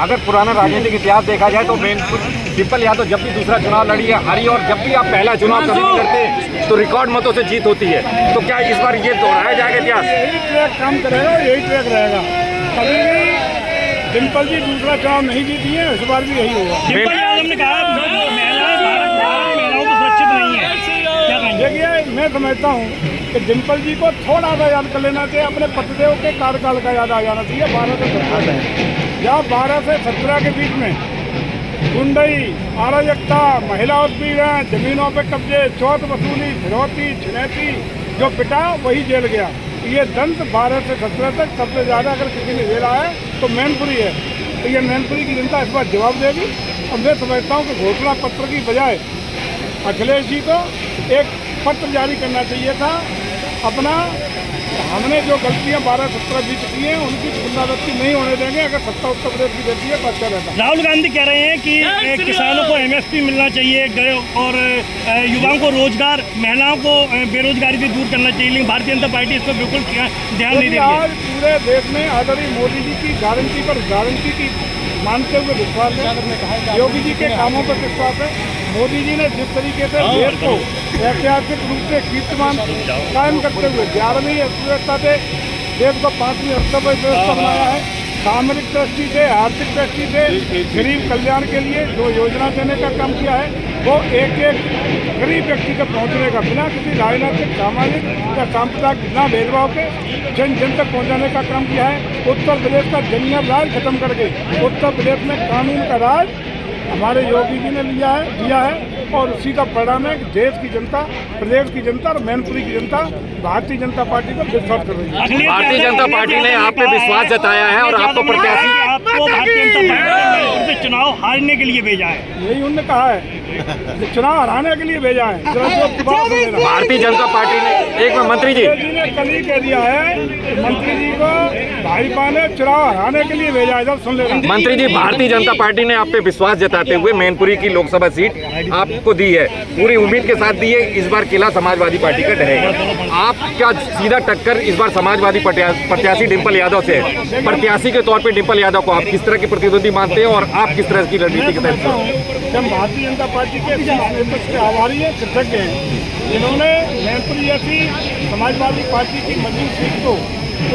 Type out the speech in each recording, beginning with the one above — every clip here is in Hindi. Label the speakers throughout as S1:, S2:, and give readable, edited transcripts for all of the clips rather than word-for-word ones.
S1: अगर पुराना राजनीतिक इतिहास देखा जाए तो डिम्पल यादव जब भी दूसरा चुनाव लड़ी है हारी, और जब भी आप पहला चुनाव कभी भी लड़ते तो रिकॉर्ड मतों से जीत होती है। तो क्या इस बार ये दोहराया जाएगा इतिहास?
S2: यही ट्रैक काम करेगा, यही ट्रैक रहेगा। कभी भी डिम्पल जी दूसरा चुनाव नहीं जीती है, इस बार भी यही होगा।
S3: डिम्पल यादव ने कहा महिलाओं को सुरक्षित नहीं है, क्या कहेंगे?
S2: देखिए, मैं समझता हूँ कि डिम्पल जी को थोड़ा सा याद कर लेना चाहिए, अपने पतिदेव के कार्यकाल का याद आ जाना चाहिए। 12 से 17 में, या 12 से 17 के बीच में गुंडई, अराजकता, महिला उत्पीड़न, जमीनों पे कब्जे, चौथ वसूली, फिरौती, छिनैती जो पिटा वही जेल गया। ये दंत 12 से 17 तक सबसे ज़्यादा अगर किसी ने झेला है तो मैनपुरी है। तो ये मैनपुरी की जनता इस बार जवाब देगी। और मैं समझता हूँ कि घोषणा पत्र की बजाय अखिलेश जी को एक पत्र जारी करना चाहिए था। अपना हमने जो गलतियां 12-17 बीत की हैं उनकी पुनरावृत्ति नहीं होने देंगे। अगर सत्ता उत्तर प्रदेश की देती है तो अच्छा रहता।
S3: राहुल गांधी कह रहे हैं कि किसानों को MSP मिलना चाहिए और युवाओं को रोजगार, महिलाओं को बेरोजगारी से दूर करना चाहिए, लेकिन भारतीय जनता पार्टी इस पर बिल्कुल ध्यान नहीं दे रही है।
S2: आज पूरे देश में आदरणीय मोदी जी की गारंटी पर गारंटी की मानते हुए विश्वास है, योगी जी के कामों पर विश्वास है। मोदी जी ने जिस तरीके से देश को ऐतिहासिक रूप से कीर्तिमान कायम करते हुए 11वीं अर्थव्यवस्था से देश को 5वीं अर्थव्यवस्था बनाया है, सामरिक दृष्टि से, आर्थिक दृष्टि से गरीब कल्याण के लिए जो योजना देने का काम किया है वो एक एक गरीब व्यक्ति तक पहुंचने का, बिना किसी राजनीतिक, सामाजिक या सांप्रदायिक बिना भेदभाव के जन जन तक पहुंचाने का काम किया है। उत्तर प्रदेश का जंगल राज खत्म करके उत्तर प्रदेश में कानून का राज हमारे योगी जी ने दिया है और उसी का परिणाम है कि देश की जनता, प्रदेश की जनता और मैनपुरी की जनता भारतीय जनता पार्टी को विश्वास कर रही है।
S1: भारतीय जनता पार्टी ने आप पे विश्वास जताया है और आपको प्रत्याशी,
S3: आपको भारतीय जनता पार्टी ने चुनाव हारने के लिए भेजा है।
S2: यही उन्होंने कहा है, चुनाव हराने के लिए भेजा है।
S1: भारतीय जनता पार्टी ने एक मंत्री जी
S2: ने कल ही कह दिया है, मंत्री जी को भाजपा ने चुनाव हराने के लिए भेजा है। सुन लेना
S1: मंत्री जी, भारतीय जनता पार्टी ने आप पे विश्वास जताते हुए मैनपुरी की लोकसभा सीट आपको दी है, पूरी उम्मीद के साथ दी है। इस बार किला समाजवादी पार्टी का रहेगा। आपका सीधा टक्कर इस बार समाजवादी प्रत्याशी डिम्पल यादव से है। प्रत्याशी के तौर पे डिम्पल यादव को आप किस तरह के प्रतिद्वंदी मानते हैं और आप किस तरह की रणनीति के तहत?
S2: हम भारतीय जनता पार्टी के नेतृत्व के आभारी हैं, कृतज्ञ हैं। जिन्होंने मैनपुरी जैसी समाजवादी पार्टी की मजबूत सीट को,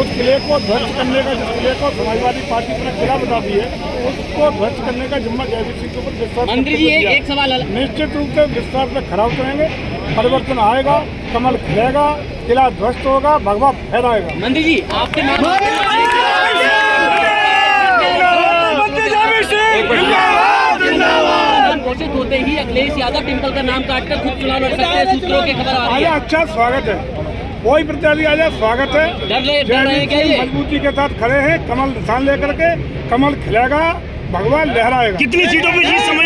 S2: उस किले को ध्वस्त करने का, जिस किले को समाजवादी पार्टी अपना किला बता दी है, उसको ध्वस्त करने का जिम्मा जैविक सिंह के ऊपर विश्वास।
S4: मंत्री जी एक सवाल,
S2: निश्चित रूप से विश्वास में खरा उतरेंगे, परिवर्तन आएगा, कमल खिलेगा, किला ध्वस्त होगा, भगवा फहराएगा।
S4: मंत्री जी आपके घोषित होते ही अखिलेश यादव डिम्पल का नाम काटकर खुद चुनाव लड़ सकते हैं, सूत्रों की खबर आ रही है।
S2: अच्छा, स्वागत है, कोई प्रत्याशी आ जाए, स्वागत है। मजबूती के साथ खड़े हैं, कमल निशान लेकर के, कमल खिलेगा, भगवान लहराएगा।
S3: कितनी सीटों पे जीत समझ